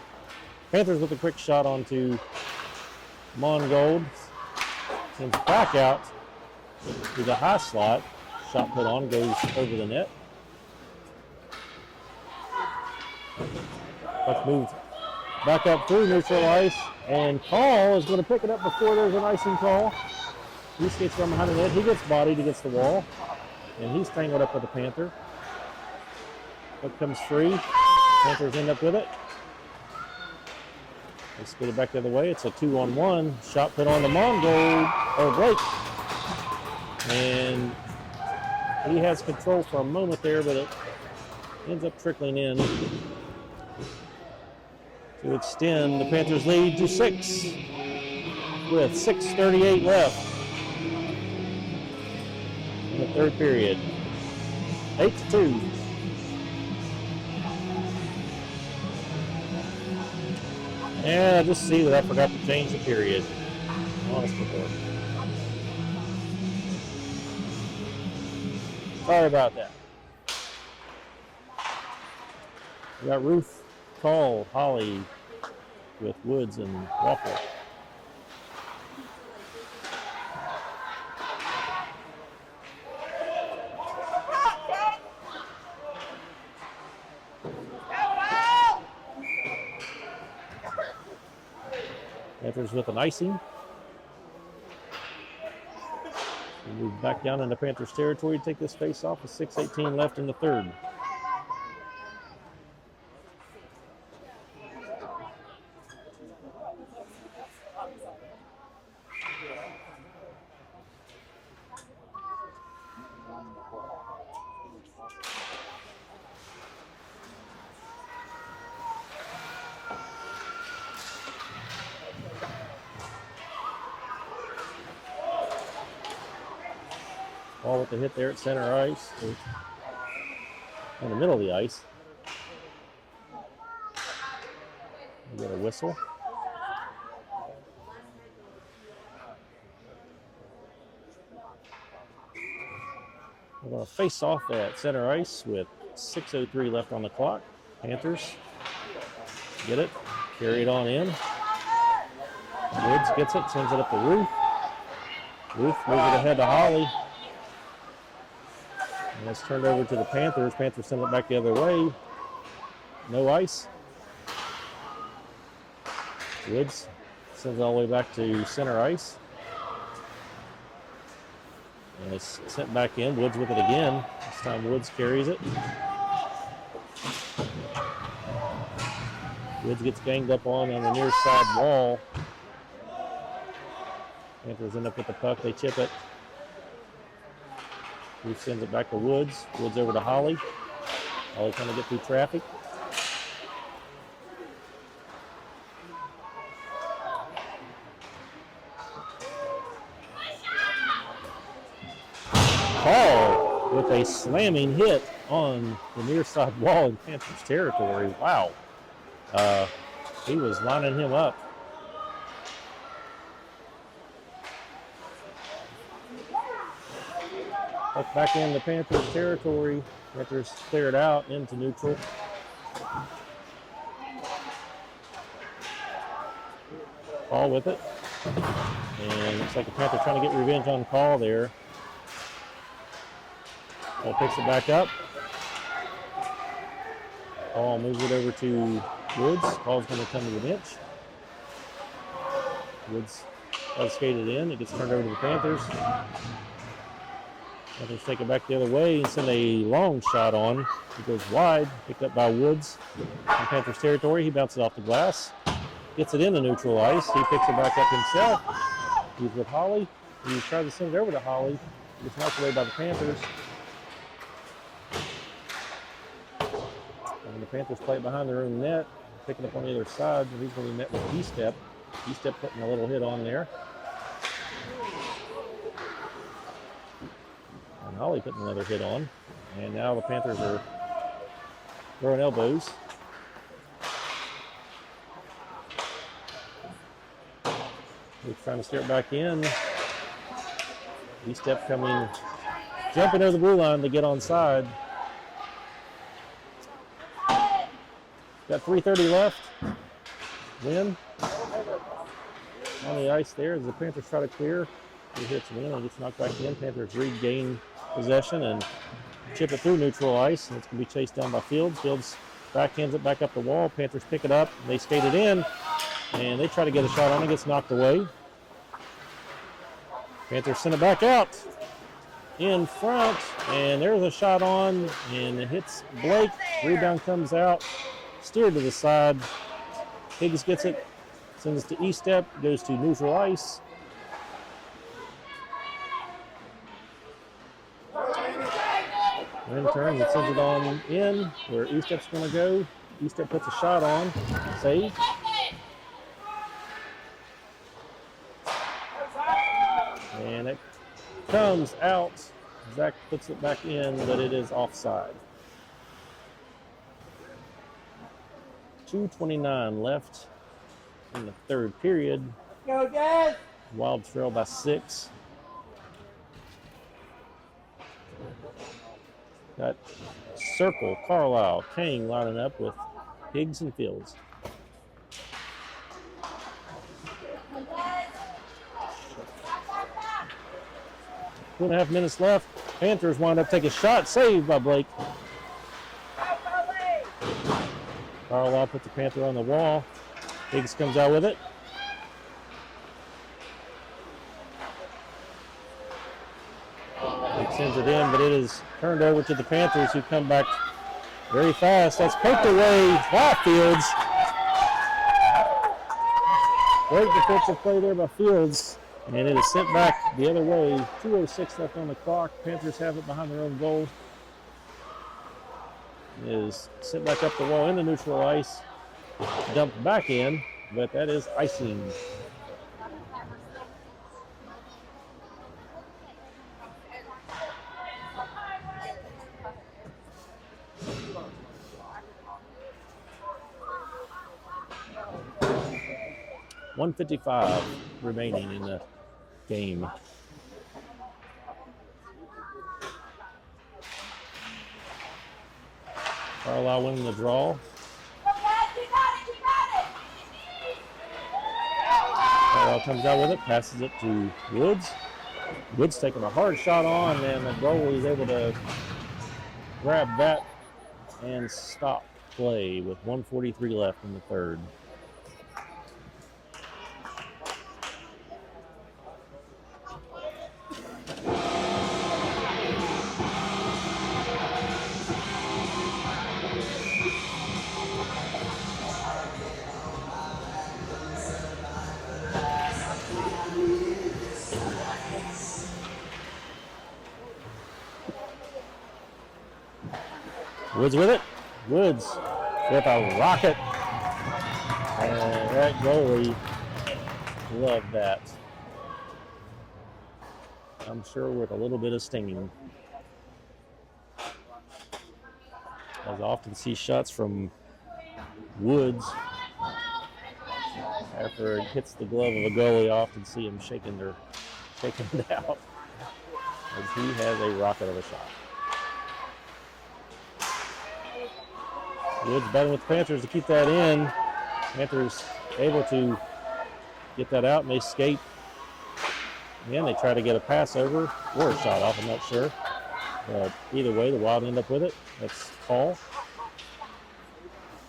Panthers with a quick shot onto Mongold. Sends back out to the high slot. Shot put on, goes over the net. Puck moved back up through neutral ice, and Call is going to pick it up before there's an icing call. He skates from behind the net. He gets bodied against the wall. and he's tangled up with the Panther. Puck comes free. Panthers end up with it. Let's get it back the other way. It's a 2-on-1. Shot put on the Mongol, or Blake. And he has control for a moment there, but it ends up trickling in to extend the Panthers' lead to 6 with 6:38 left in the third period. 8-2. And I just see that I forgot to change the period. Honest with you. Sorry about that. We got Ruth, Call, Holly with Woods and Walker. Panthers with an icing. We move back down into Panthers territory to take this face off with 6:18 left in the third. Ball with the hit there at center ice, in the middle of the ice. We get a whistle. We're going to face off at center ice with 6:03 left on the clock. Panthers get it, carry it on in. Woods gets it, sends it up to Ruth. Ruth moves it ahead to Holly. And it's turned over to the Panthers. Panthers send it back the other way. No ice. Woods sends it all the way back to center ice. And it's sent back in. Woods with it again. This time Woods carries it. Woods gets ganged up on the near side wall. Panthers end up with the puck. They chip it. He sends it back to Woods. Woods over to Holly. Holly trying to get through traffic. Paul with a slamming hit on the near side wall in Panthers territory. Wow. He was lining him up. Up back into Panthers territory. Panthers clear it out into neutral. Call with it. And looks like the Panthers trying to get revenge on Call there. Call picks it back up. Call moves it over to Woods. Call's going to come to the bench. Woods has skated in. It gets turned over to the Panthers. Panthers take it back the other way and send a long shot on. He goes wide, picked up by Woods in Panthers territory. He bounces off the glass, gets it into neutral ice. He picks it back up himself. He's with Holly. He tries to send it over to Holly. Gets knocked away by the Panthers. And the Panthers play it behind their own net, picking up on the other side. He's going to be met with D-Step. D-Step putting a little hit on there. And Holly putting another hit on. And now the Panthers are throwing elbows. He's trying to steer it back in. D-Step coming, jumping over the blue line to get onside. Got 3:30 left. Win on the ice there as the Panthers try to clear. He hits Win and gets knocked back in. Panthers regain possession and chip it through neutral ice, and it's going to be chased down by Fields. Fields backhands it back up the wall. Panthers pick it up. They skate it in, and they try to get a shot on it. Gets knocked away. Panthers send it back out. in front, and there's a shot on, and it hits Blake. Rebound comes out, steered to the side. Higgs gets it, sends it to E-step, goes to neutral ice. In turn, it sends it on in where E-step's going to go. E-step puts a shot on, save. And it comes out. Zach puts it back in, but it is offside. 2:29 left in the third period. Go, guys! Wild trail by 6. Got Circle, Carlisle, Kane lining up with Higgs and Fields. 2.5 minutes left. Panthers wind up taking a shot, saved by Blake. Carlisle puts the Panther on the wall. Higgs comes out with it. Higgs sends it in, but it is turned over to the Panthers, who come back very fast. That's poked away by Fields. Great defensive play there by Fields. And it is sent back the other way. 2:06 left on the clock. Panthers have it behind their own goal. It is sent back up the wall into neutral ice. Dumped back in, but that is icing. .155 remaining in the game. Carlisle winning the draw. Carlisle comes out with it, passes it to Woods. Woods taking a hard shot on, and the goalie is able to grab that and stop play with 1:43 left in the third. Woods with it. Woods with a rocket. And that goalie loved that. I'm sure with a little bit of stinging. As I often see shots from Woods after it hits the glove of a goalie, I often see him shaking it out. As he has a rocket of a shot. Woods batting with the Panthers to keep that in. Panthers able to get that out, and they skate. Again, they try to get a pass over or a shot off, I'm not sure. But either way, the Wild end up with it. That's Paul.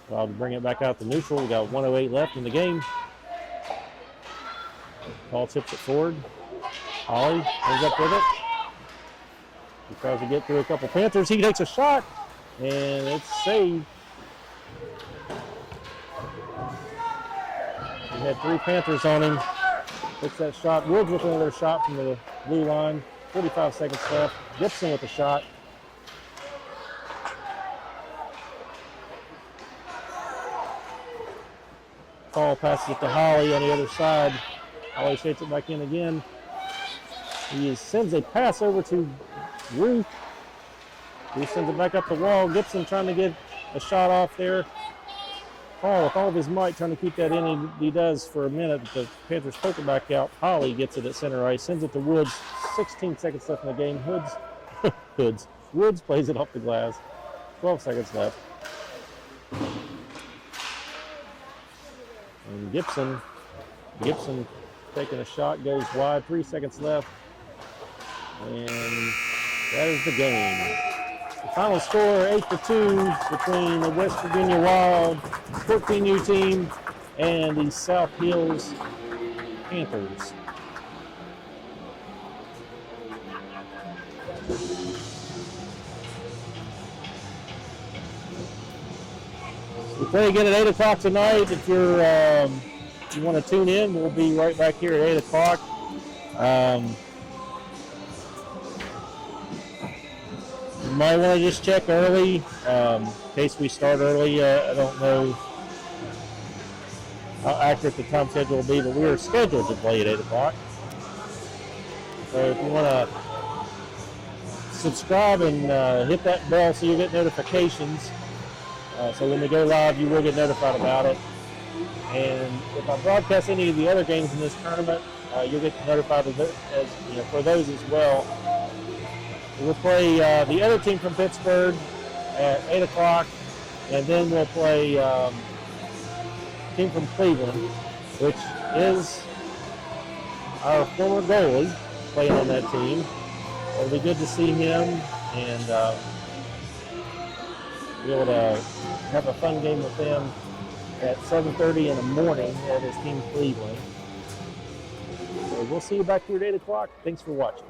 Wild bring it back out to neutral. We got 1:08 left in the game. Paul tips it forward. Ollie ends up with it. He tries to get through a couple Panthers. He takes a shot, and it's saved. He had 3 Panthers on him. Takes that shot. Woods with another shot from the blue line. 45 seconds left. Gibson with a shot. Paul passes it to Holly on the other side. Holly shakes it back in again. He sends a pass over to Ruth. He sends it back up the wall. Gibson trying to get a shot off there. Paul with all of his might trying to keep that in. He does for a minute, but the Panthers poke it back out. Holly gets it at center ice, sends it to Woods. 16 seconds left in the game. Woods plays it off the glass. 12 seconds left. And Gibson taking a shot, goes wide. 3 seconds left. And that is the game. The final score, 8-2 between the West Virginia Wild 14U team and the South Hills Panthers. We play again at 8 o'clock tonight. If you're you want to tune in, we'll be right back here at 8 o'clock. You might want to just check early in case we start early. I don't know how accurate the time schedule will be, but we are scheduled to play at 8 o'clock. So if you want to subscribe and hit that bell so you get notifications. So when we go live, you will get notified about it. And if I broadcast any of the other games in this tournament, you'll get notified of it for those as well. We'll play the other team from Pittsburgh at 8 o'clock, and then we'll play team from Cleveland, which is our former goalie playing on that team. It'll be good to see him and be able to have a fun game with them at 7:30 in the morning at his team Cleveland. So we'll see you back here at 8 o'clock. Thanks for watching.